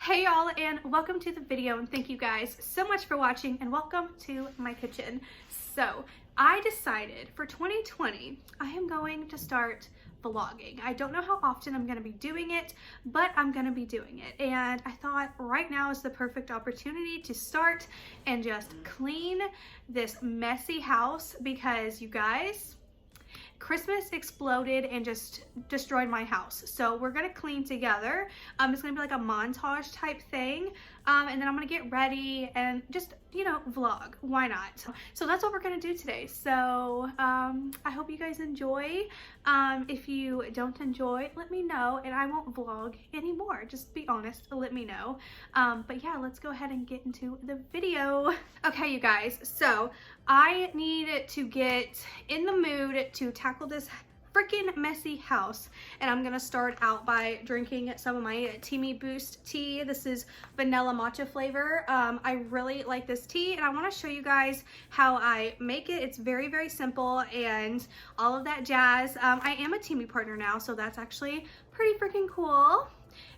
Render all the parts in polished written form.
Hey y'all, and welcome to the video, and thank you guys so much for watching, and welcome to my kitchen. So I decided for 2020 I am going to start vlogging. I don't know how often I'm going to be doing it, but I'm going to be doing it, and I thought right now is the perfect opportunity to start and just clean this messy house because you guys, Christmas exploded and just destroyed my house. So we're gonna clean together. It's gonna be like a montage type thing. And then I'm gonna get ready and just, you know, vlog. Why not? So that's what we're gonna do today. So I hope you guys enjoy. If you don't enjoy, let me know and I won't vlog anymore. Just be honest, let me know. But yeah, let's go ahead and get into the video. Okay, you guys, so I need to get in the mood to tackle this freaking messy house, and I'm gonna start out by drinking some of my Teami Boost tea. This is vanilla matcha flavor. I really like this tea, and I want to show you guys how I make it. It's very, very simple and all of that jazz. I am a Teami partner now, so that's actually pretty freaking cool.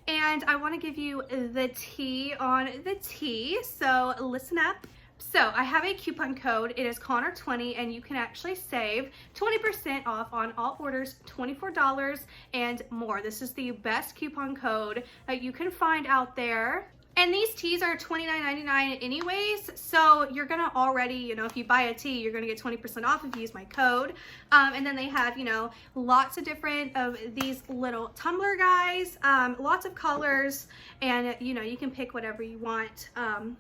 And I want to give you the tea on the tea, so listen up. So I have a coupon code. It is CONNOR20, and you can actually save 20% off on all orders, $24 and more. This is the best coupon code that you can find out there. And these teas are $29.99 anyways, so you're gonna already, you know, if you buy a tea, you're gonna get 20% off if you use my code. And then they have, you know, lots of different of these little tumbler guys, lots of colors, and you know, you can pick whatever you want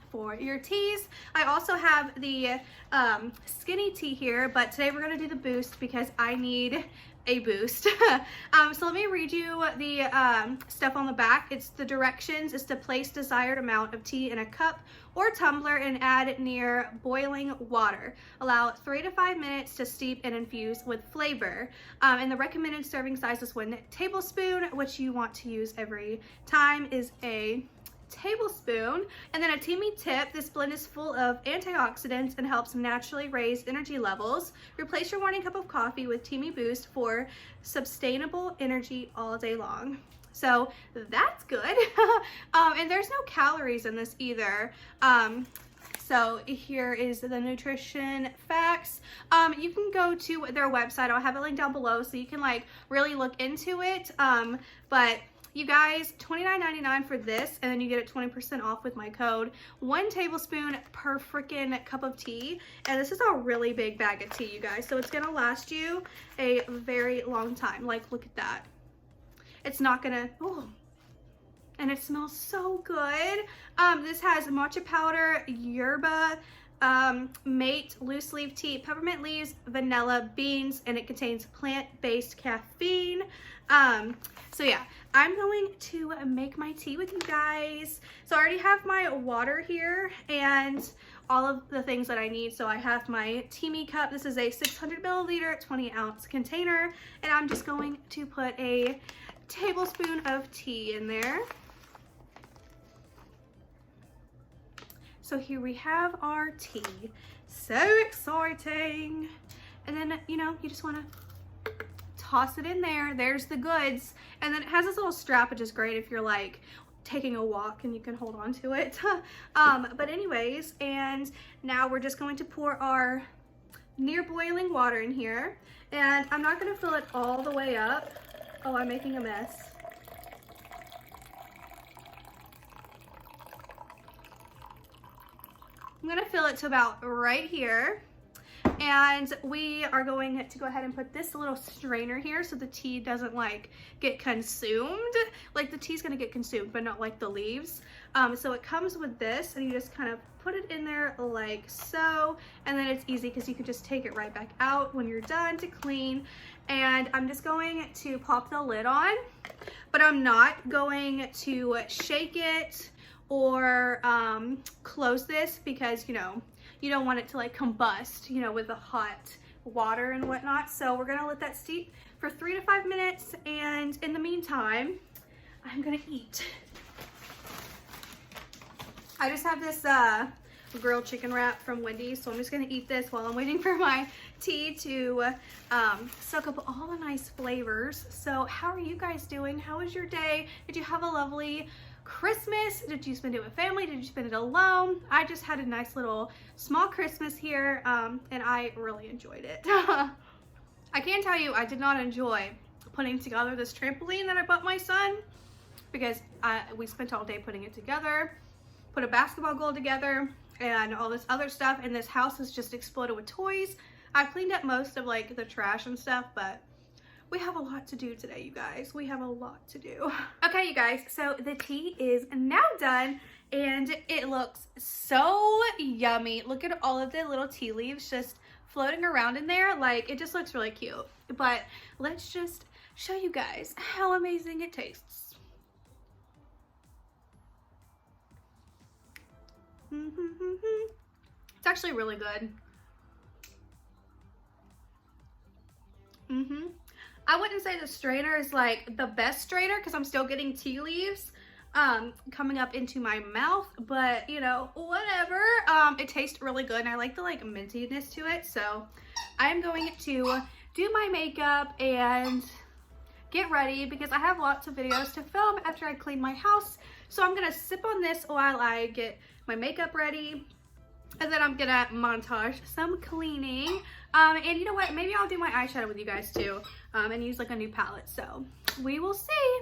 for your teas. I also have the skinny tea here, but today we're gonna do the boost because I need a boost. So let me read you the stuff on the back. It's the directions is to place desired amount of tea in a cup or tumbler and add near boiling water. Allow 3 to 5 minutes to steep and infuse with flavor. And the recommended serving size is 1 tablespoon, which you want to use every time is a tablespoon. And then a Teami tip, this blend is full of antioxidants and helps naturally raise energy levels. Replace your morning cup of coffee with Teami Boost for sustainable energy all day long. So that's good. And there's no calories in this either. So here is the nutrition facts. You can go to their website. I'll have it linked down below so you can like really look into it. But you guys, $29.99 for this, and then you get it 20% off with my code. 1 tablespoon per freaking cup of tea, and this is a really big bag of tea, you guys, so it's gonna last you a very long time. Like, look at that. It's not gonna, oh, and it smells so good. This has matcha powder, yerba, mate, loose leaf tea, peppermint leaves, vanilla, beans, and it contains plant-based caffeine. So yeah, I'm going to make my tea with you guys. So I already have my water here and all of the things that I need. So I have my Teami cup. This is a 600 milliliter, 20 ounce container, and I'm just going to put a tablespoon of tea in there. So here we have our tea. So exciting. And then, you know, you just want to toss it in there. There's the goods. And then it has this little strap, which is great if you're like taking a walk and you can hold on to it. But anyways, and now we're just going to pour our near boiling water in here. And I'm not going to fill it all the way up. Oh, I'm making a mess. I'm gonna fill it to about right here, and we are going to go ahead and put this little strainer here so the tea doesn't like get consumed. Like the tea's gonna get consumed, but not like the leaves. So it comes with this, and you just kind of put it in there like so, and then it's easy because you can just take it right back out when you're done to clean. And I'm just going to pop the lid on, but I'm not going to shake it or close this because, you know, you don't want it to like combust, you know, with the hot water and whatnot. So we're gonna let that steep for 3 to 5 minutes, and in the meantime, I'm gonna eat. I just have this grilled chicken wrap from Wendy's, so I'm just gonna eat this while I'm waiting for my tea to soak up all the nice flavors. So how are you guys doing? How was your day? Did you have a lovely Christmas? Did you spend it with family? Did you spend it alone? I just had a nice little small Christmas here, and I really enjoyed it. I can tell you I did not enjoy putting together this trampoline that I bought my son, because we spent all day putting it together, put a basketball goal together, and all this other stuff, and this house has just exploded with toys. I've cleaned up most of like the trash and stuff, but we have a lot to do today, you guys. We have a lot to do. Okay, you guys, so the tea is now done, and it looks so yummy. Look at all of the little tea leaves just floating around in there. Like, it just looks really cute. But let's just show you guys how amazing it tastes. It's actually really good. I wouldn't say the strainer is like the best strainer because I'm still getting tea leaves coming up into my mouth, but you know, whatever. It tastes really good, and I like the like mintiness to it. So I'm going to do my makeup and get ready because I have lots of videos to film after I clean my house. So I'm gonna sip on this while I get my makeup ready, and then I'm gonna montage some cleaning. And you know what, maybe I'll do my eyeshadow with you guys too, and use like a new palette, so we will see.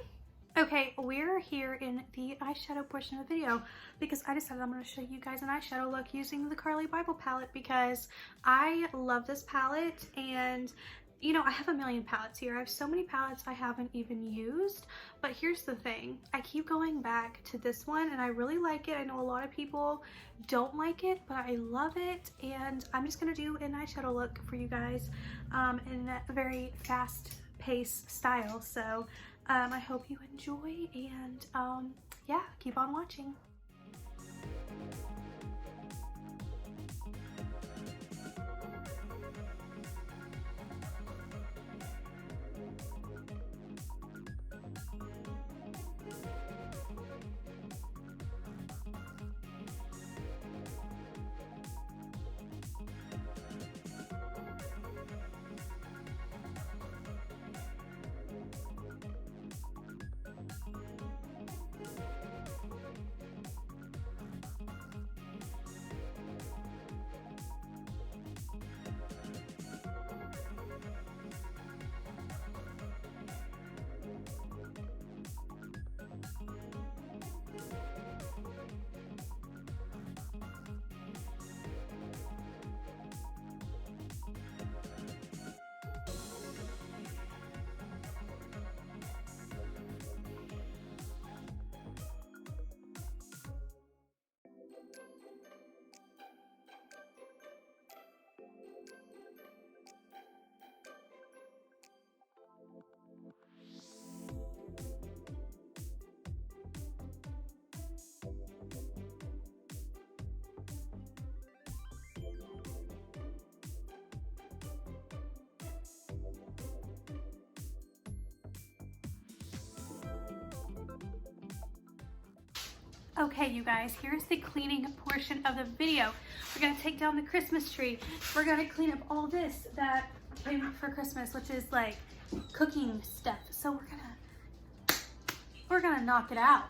Okay, we're here in the eyeshadow portion of the video because I decided I'm going to show you guys an eyeshadow look using the Carly Bible palette because I love this palette. And you know, I have a million palettes here. I have so many palettes I haven't even used, but here's the thing. I keep going back to this one and I really like it. I know a lot of people don't like it, but I love it. And I'm just gonna do an eyeshadow look for you guys in a very fast paced style. So I hope you enjoy, and yeah, keep on watching. Okay, you guys, here's the cleaning portion of the video. We're gonna take down the Christmas tree. We're gonna clean up all this that came for Christmas, which is like cooking stuff. So we're gonna knock it out.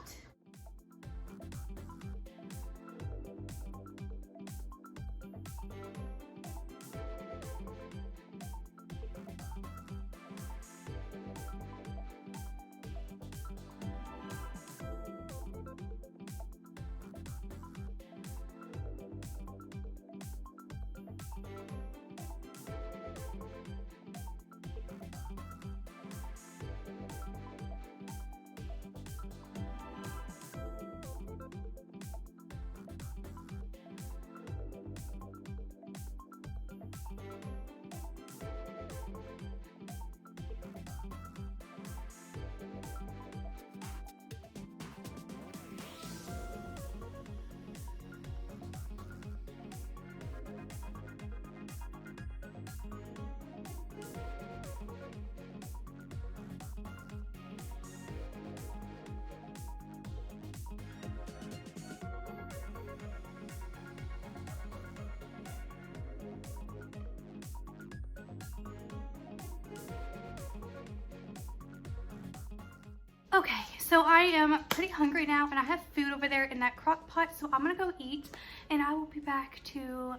Okay, So I am pretty hungry now, and I have food over there in that crock pot, so I'm gonna go eat, and I will be back to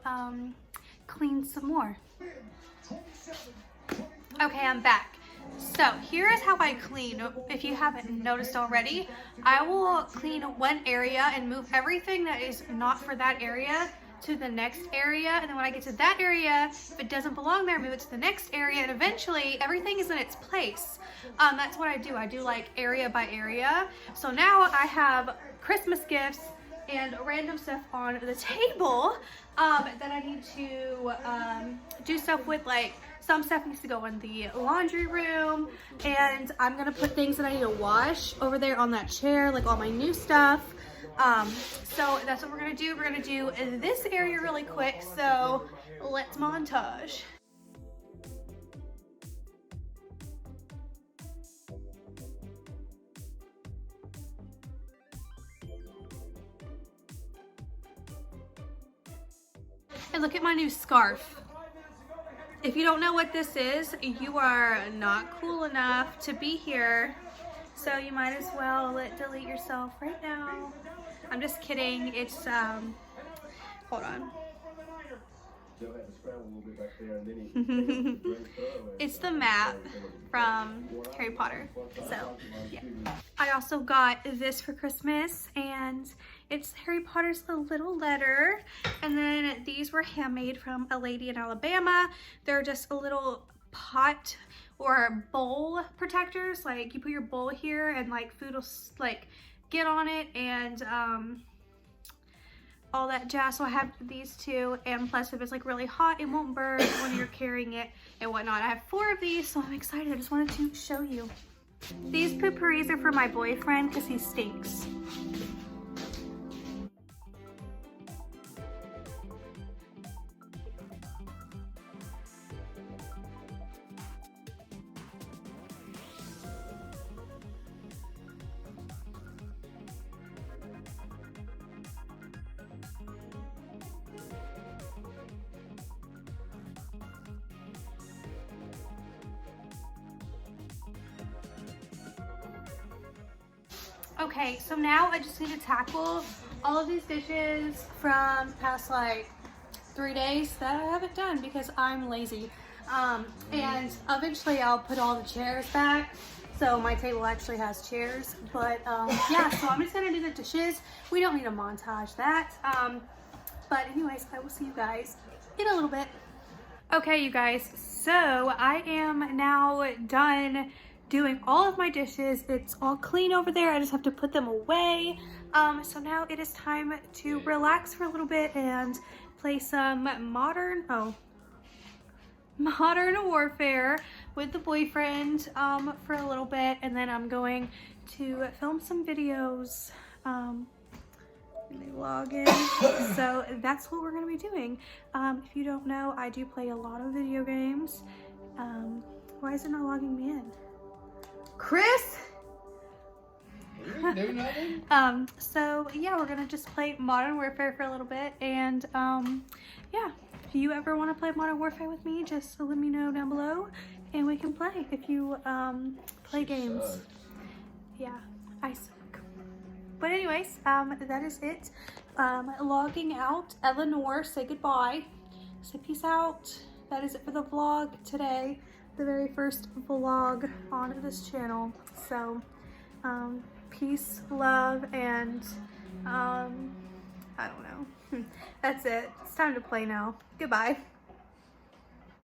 clean some more. Okay, I'm back. So here is how I clean. If you haven't noticed already, I will clean one area and move everything that is not for that area to the next area, and then when I get to that area, if it doesn't belong there, move it to the next area, and eventually everything is in its place. That's what I do. I do like area by area. So now I have Christmas gifts and random stuff on the table that I need to do stuff with. Like some stuff needs to go in the laundry room, and I'm gonna put things that I need to wash over there on that chair, like all my new stuff. So that's what we're gonna do. We're gonna do this area really quick, so let's montage. And look at my new scarf. If you don't know what this is, you are not cool enough to be here, so you might as well delete yourself right now. I'm just kidding. It's hold on. It's the map from Harry Potter. So yeah. I also got this for Christmas, and it's Harry Potter's The Little Letter. And then these were handmade from a lady in Alabama. They're just a little pot or bowl protectors. Like you put your bowl here, and like food will like get on it, and all that jazz. So I have these two, and plus if it's like really hot, it won't burn when you're carrying it and whatnot. I have 4 of these, so I'm excited. I just wanted to show you. These pooperies are for my boyfriend because he stinks. Okay, so now I just need to tackle all of these dishes from the past like 3 days that I haven't done because I'm lazy. And eventually I'll put all the chairs back, so my table actually has chairs. But yeah, so I'm just gonna do the dishes. We don't need to montage that. But anyways, I will see you guys in a little bit. Okay, you guys, so I am now done doing all of my dishes. It's all clean over there. I just have to put them away. So now it is time to relax for a little bit and play some Modern Warfare with the boyfriend for a little bit, and then I'm going to film some videos. Let me log in. So that's what we're gonna be doing. If you don't know, I do play a lot of video games. Why is it not logging me in? Chris? So yeah, we're gonna just play Modern Warfare for a little bit, and yeah, if you ever want to play Modern Warfare with me, just let me know down below and we can play. If you play games. Yeah, I suck. But anyways, that is it. Logging out. Eleanor, say goodbye. Say peace out. That is it for the vlog today. The very first vlog on this channel. So peace, love, and I don't know. That's it. It's time to play now. Goodbye.